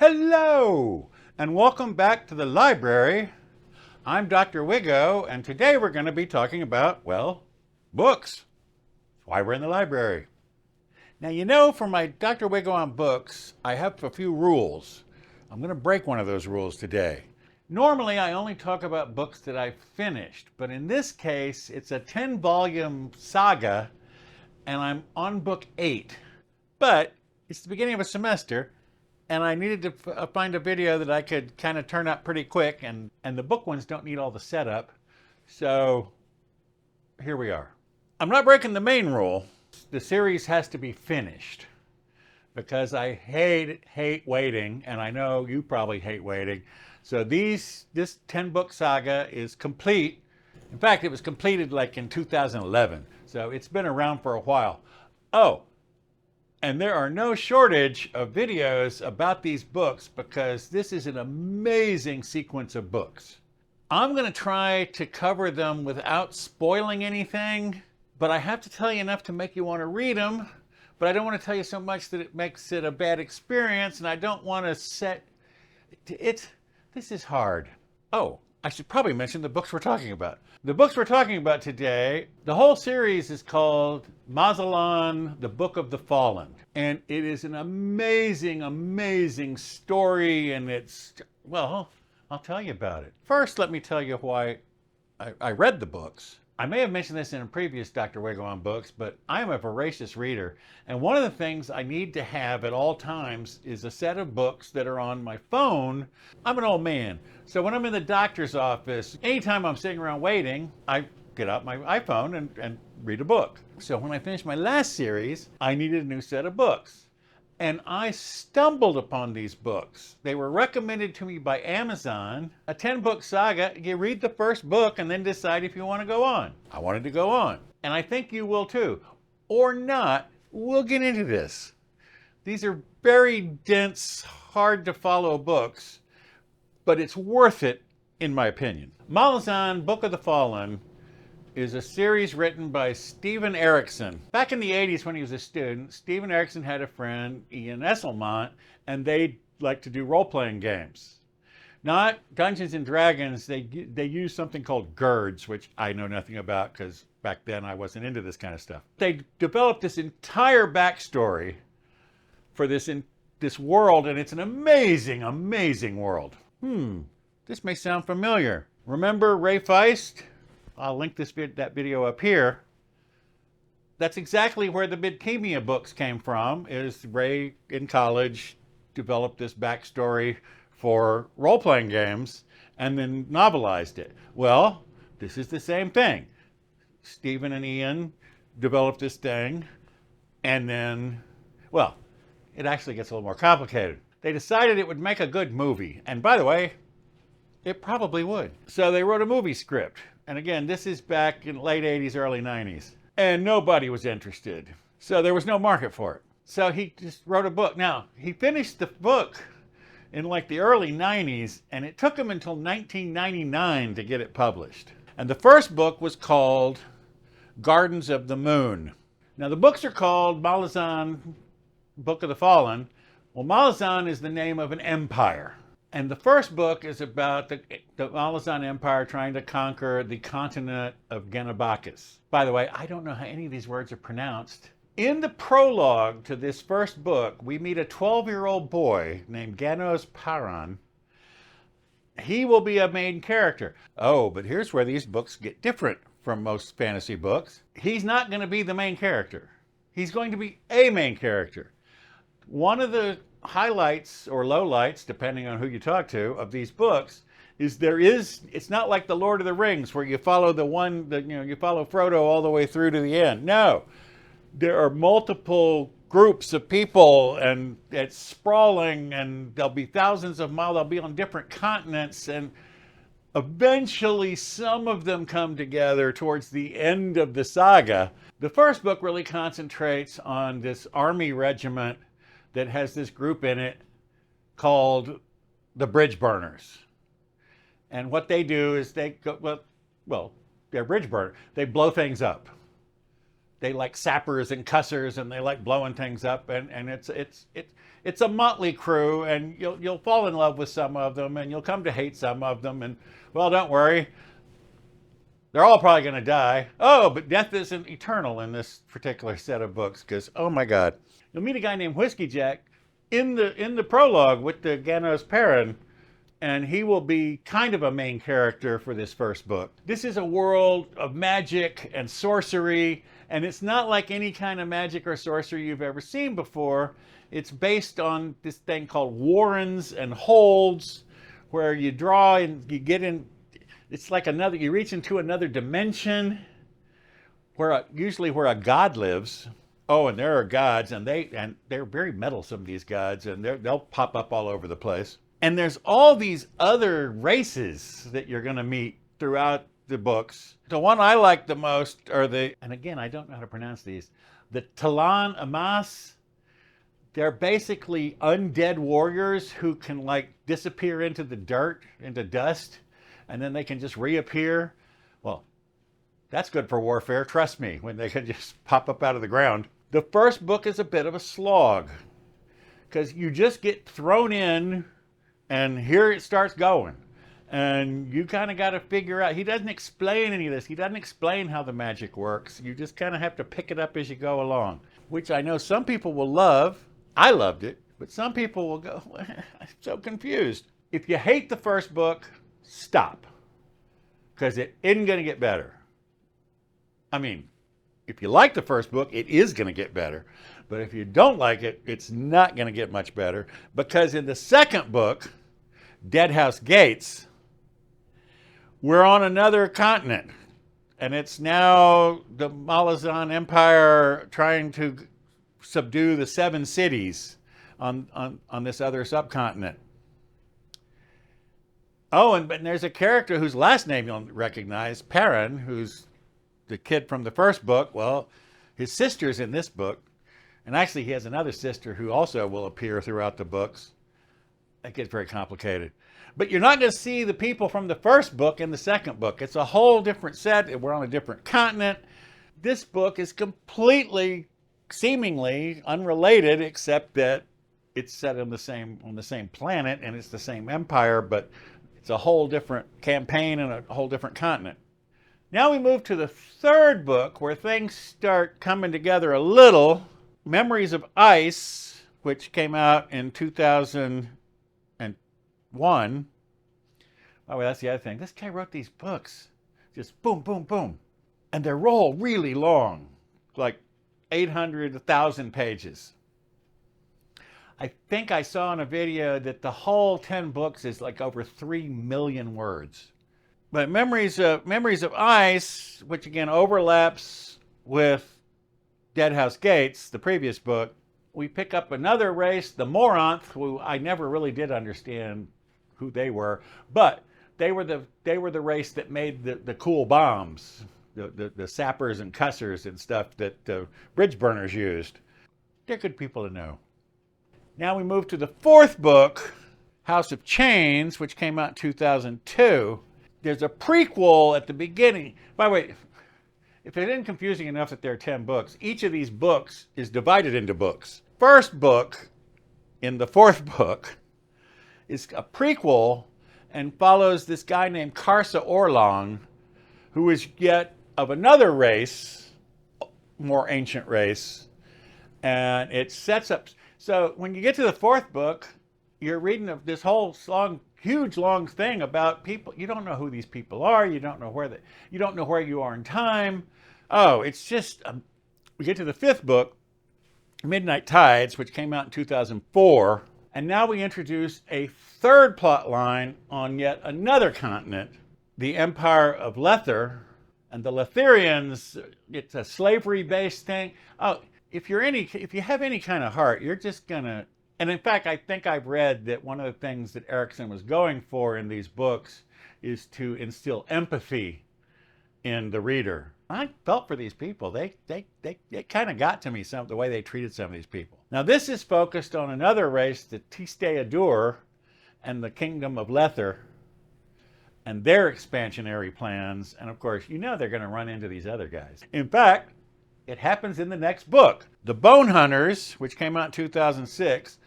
Hello, and welcome back to the library. I'm Dr. Wiggo, and today we're going to be talking about, well, books. That's why we're in the library. Now, you know, for my Dr. Wiggo on books, I have a few rules. I'm going to break one of those rules today. Normally, I only talk about books that I've finished, but in this case, it's a 10-volume saga, and I'm on book 8. But it's the beginning of a semester, and I needed to find a video that I could kind of turn up pretty quick, and the book ones don't need all the setup. So here we are. I'm not breaking the main rule. The series has to be finished because I hate waiting, and I know you probably hate waiting. So this 10-book saga is complete. In fact, it was completed like in 2011. So it's been around for a while. Oh, and there are no shortage of videos about these books because this is an amazing sequence of books. I'm going to try to cover them without spoiling anything, but I have to tell you enough to make you want to read them, but I don't want to tell you so much that it makes it a bad experience, and I don't want to set it. This is hard. Oh, I should probably mention the books we're talking about. The books we're talking about today, the whole series is called Malazan, the Book of the Fallen. And it is an amazing, amazing story, and it's, well, I'll tell you about it. First, let me tell you why I read the books. I may have mentioned this in a previous Dr. Wiggo on books, but I am a voracious reader, and one of the things I need to have at all times is a set of books that are on my phone. I'm an old man, so when I'm in the doctor's office, anytime I'm sitting around waiting, I get out my iPhone and read a book. So when I finished my last series, I needed a new set of books. And I stumbled upon these books. They were recommended to me by Amazon, a 10-book saga. You read the first book and then decide if you want to go on. I wanted to go on. And I think you will too. Or not, we'll get into this. These are very dense, hard to follow books, but it's worth it in my opinion. Malazan, Book of the Fallen is a series written by Erikson. Back in the 80s when he was a student, Erikson had a friend, Ian Esselmont, and they liked to do role-playing games. Not Dungeons and Dragons, they used something called GURDS, which I know nothing about because back then I wasn't into this kind of stuff. They developed this entire backstory for this world, and it's an amazing, amazing world. This may sound familiar. Remember Ray Feist? I'll link that video up here. That's exactly where the Midkemia books came from, is Ray in college developed this backstory for role-playing games and then novelized it. Well, this is the same thing. Stephen and Ian developed this thing, and then, well, it actually gets a little more complicated. They decided it would make a good movie, and by the way, it probably would. So they wrote a movie script. And again, this is back in late 80s, early 90s. And nobody was interested. So there was no market for it. So he just wrote a book. Now, he finished the book in like the early 90s, and it took him until 1999 to get it published. And the first book was called Gardens of the Moon. Now, the books are called Malazan, Book of the Fallen. Well, Malazan is the name of an empire. And the first book is about the Malazan Empire trying to conquer the continent of Genabakis. By the way, I don't know how any of these words are pronounced. In the prologue to this first book, we meet a 12-year-old boy named Ganos Paran. He will be a main character. Oh, but here's where these books get different from most fantasy books. He's not going to be the main character. He's going to be a main character. One of the highlights or lowlights, depending on who you talk to, of these books is it's not like the Lord of the Rings where you follow you follow Frodo all the way through to the end. No, there are multiple groups of people, and it's sprawling, and there'll be thousands of miles. They'll be on different continents, and eventually some of them come together towards the end of the saga. The first book really concentrates on this army regiment that has this group in it called the Bridge Burners. And what they do is they go, well, they're bridge burners. They blow things up. they like sappers and cussers, and they like blowing things up, and it's a motley crew, and you'll fall in love with some of them, and you'll come to hate some of them, and well, don't worry, they're all probably going to die. Oh, but death isn't eternal in this particular set of books, because oh my God, you'll meet a guy named Whiskey Jack in the prologue with the Ganos Perrin, and he will be kind of a main character for this first book. This is a world of magic and sorcery, and it's not like any kind of magic or sorcery you've ever seen before. It's based on this thing called warrens and holds, where you draw and you get in. It's like you reach into another dimension, usually where a god lives. Oh, and there are gods, and they're very meddlesome, these gods, and they'll pop up all over the place. And there's all these other races that you're going to meet throughout the books. The one I like the most are and again, I don't know how to pronounce these, the Talan Amas. They're basically undead warriors who can like disappear into the dirt, into dust, and then they can just reappear. Well, that's good for warfare, trust me, when they can just pop up out of the ground. The first book is a bit of a slog, because you just get thrown in, and here it starts going. And you kind of got to figure out, he doesn't explain any of this. He doesn't explain how the magic works. You just kind of have to pick it up as you go along, which I know some people will love. I loved it, but some people will go, I'm so confused. If you hate the first book, stop, because it isn't going to get better. I mean, if you like the first book, it is going to get better. But if you don't like it, it's not going to get much better, because in the second book, Deadhouse Gates, we're on another continent, and it's now the Malazan Empire trying to subdue the 7 cities on this other subcontinent. Oh, but there's a character whose last name you'll recognize, Perrin, who's the kid from the first book. Well, his sister's in this book, and actually he has another sister who also will appear throughout the books. It gets very complicated. But you're not going to see the people from the first book in the second book. It's a whole different set. We're on a different continent. This book is completely, seemingly unrelated, except that it's set on the same planet, and it's the same empire, but it's a whole different campaign and a whole different continent. Now we move to the third book, where things start coming together a little. Memories of Ice, which came out in 2001. Oh, well, that's the other thing. This guy wrote these books. Just boom, boom, boom. And they're all really long, like 800, 1,000 pages. I think I saw in a video that the whole 10 books is like over 3 million words. But Memories of Ice, which again overlaps with Deadhouse Gates, the previous book, we pick up another race, the Moronth, who I never really did understand who they were, but they were the race that made the cool bombs, the sappers and cussers and stuff that bridge burners used. They're good people to know. Now we move to the fourth book, House of Chains, which came out in 2002. There's a prequel at the beginning. By the way, if it isn't confusing enough that there are 10 books, each of these books is divided into books. First book in the fourth book is a prequel and follows this guy named Karsa Orlong, who is yet of another race, more ancient race, and it sets up. So when you get to the fourth book, you're reading of this whole huge long thing about people. You don't know who these people are. You don't know where you are in time. Oh, it's just we get to the fifth book, Midnight Tides, which came out in 2004, and now we introduce a third plot line on yet another continent, the Empire of Lether, and the Letherians. It's a slavery-based thing. Oh, if you have any kind of heart, you're just gonna. And in fact, I think I've read that one of the things that Erikson was going for in these books is to instill empathy in the reader. I felt for these people. They kind of got to me, the way they treated some of these people. Now this is focused on another race, the Tiste Adur, and the Kingdom of Lether, and their expansionary plans. And of course, they're going to run into these other guys. In fact, it happens in the next book. The Bonehunters, which came out in 2006,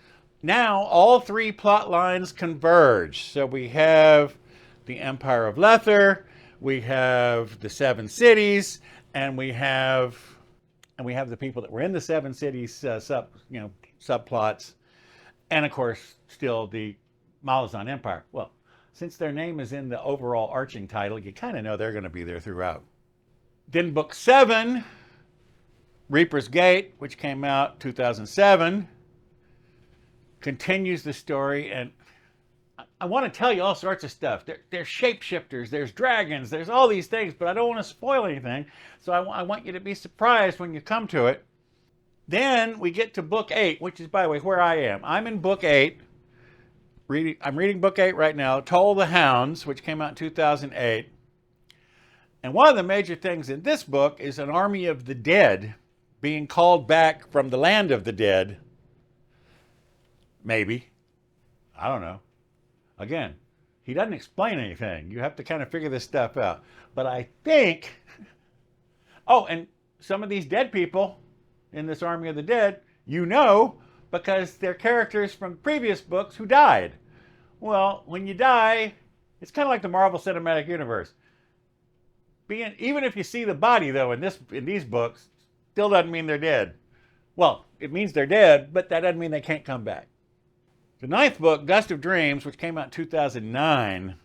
now all three plot lines converge. So we have the Empire of Lether, we have the Seven Cities, and we have the people that were in the Seven Cities subplots, and of course still the Malazan Empire. Well, since their name is in the overall arching title, you kind of know they're going to be there throughout. Then book 7, Reaper's Gate, which came out 2007, continues the story, and I want to tell you all sorts of stuff. There's shapeshifters, there's dragons, there's all these things, but I don't want to spoil anything, so I want you to be surprised when you come to it. Then we get to book 8, which is, by the way, where I am. I'm in book 8. I'm reading book 8 right now, Toll the Hounds, which came out in 2008. And one of the major things in this book is an army of the dead being called back from the land of the dead. Maybe. I don't know. Again, he doesn't explain anything. You have to kind of figure this stuff out. But I think... Oh, and some of these dead people in this army of the dead, you know, because they're characters from previous books who died. Well, when you die, it's kind of like the Marvel Cinematic Universe. Even if you see the body, though, in these books, still doesn't mean they're dead. Well, it means they're dead, but that doesn't mean they can't come back. The 9th book, Dust of Dreams, which came out in 2009,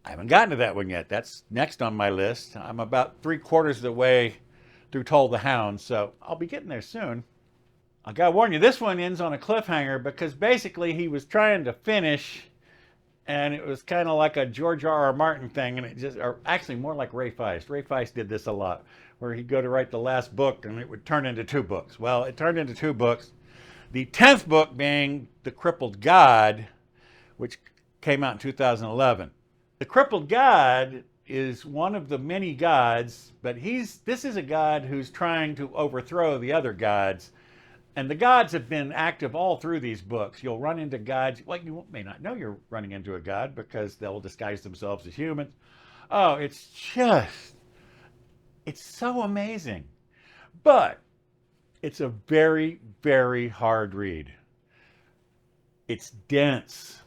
I haven't gotten to that one yet. That's next on my list. I'm about 3/4 of the way through Toll the Hounds, so I'll be getting there soon. I gotta warn you, this one ends on a cliffhanger because basically he was trying to finish, and it was kind of like a George R.R. Martin thing, and or actually more like Ray Feist. Ray Feist did this a lot, where he'd go to write the last book and it would turn into 2 books. Well, it turned into 2 books. The 10th book being The Crippled God, which came out in 2011. The Crippled God is one of the many gods, but this is a god who's trying to overthrow the other gods. And the gods have been active all through these books. You'll run into gods. Well, you may not know you're running into a god because they'll disguise themselves as humans. Oh, it's so amazing. But it's a very, very hard read. It's dense.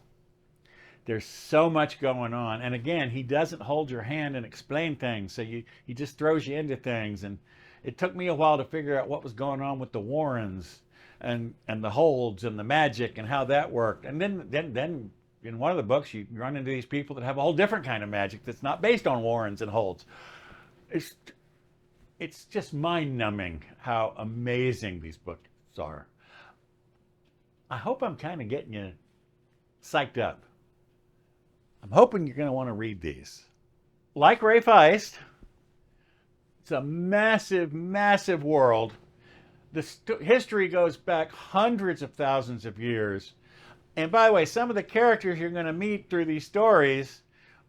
There's so much going on. And again, he doesn't hold your hand and explain things. So he just throws you into things. And it took me a while to figure out what was going on with the Warrens and the holds and the magic and how that worked. And then in one of the books, you run into these people that have a whole different kind of magic that's not based on Warrens and holds. It's just mind-numbing how amazing these books are. I hope I'm kind of getting you psyched up. I'm hoping you're going to want to read these. Like Ray Feist, it's a massive, massive world. The history goes back hundreds of thousands of years. And by the way, some of the characters you're going to meet through these stories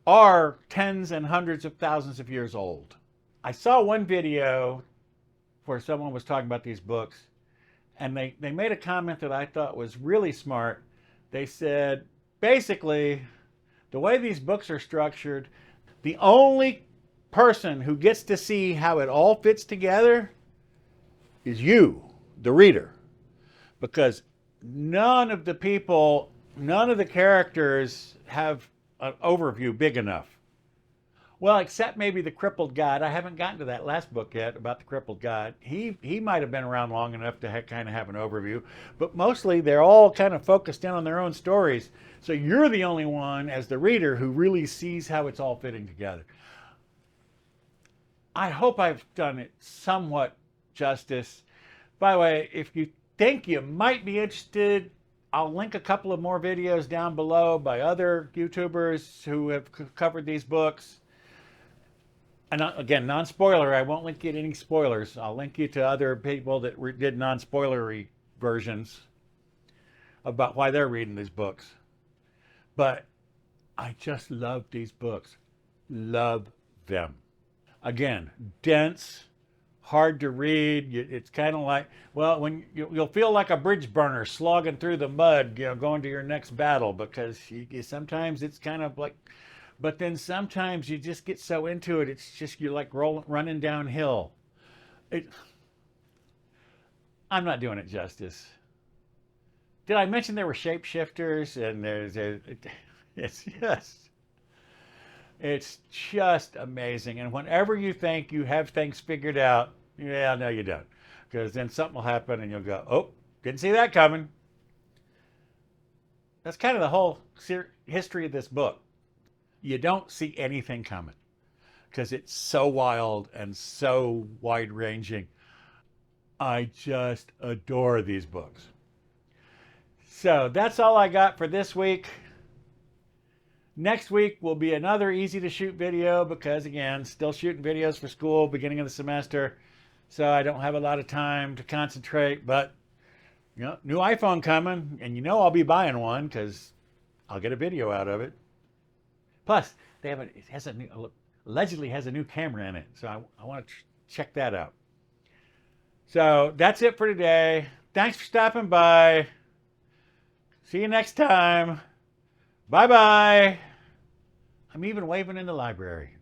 are tens and hundreds of thousands of years old. I saw one video where someone was talking about these books, and they made a comment that I thought was really smart. They said, basically, the way these books are structured, the only person who gets to see how it all fits together is you, the reader. Because none of the characters have an overview big enough. Well, except maybe the Crippled God. I haven't gotten to that last book yet about the Crippled God. He might have been around long enough to kind of have an overview, but mostly they're all kind of focused in on their own stories. So you're the only one, as the reader, who really sees how it's all fitting together. I hope I've done it somewhat justice. By the way, if you think you might be interested, I'll link a couple of more videos down below by other YouTubers who have covered these books. And again, non-spoiler, I won't link you to any spoilers. I'll link you to other people that did non-spoilery versions about why they're reading these books. But I just love these books. Love them. Again, dense, hard to read. It's kind of like, well, when you'll feel like a bridge burner slogging through the mud, going to your next battle, because sometimes it's kind of like, but then sometimes you just get so into it, it's just you're like running downhill. It, I'm not doing it justice. Did I mention there were shapeshifters and it's just amazing. And whenever you think you have things figured out, yeah, no, you don't. Because then something will happen and you'll go, oh, didn't see that coming. That's kind of the whole history of this book. You don't see anything coming because it's so wild and so wide ranging. I just adore these books. So that's all I got for this week. Next week will be another easy to shoot video because, again, still shooting videos for school, beginning of the semester. So I don't have a lot of time to concentrate, but you know, new iPhone coming, and you know I'll be buying one because I'll get a video out of it. Plus, allegedly has a new camera in it, so I want to check that out. So that's it for today. Thanks for stopping by. See you next time. Bye-bye. I'm even waving in the library.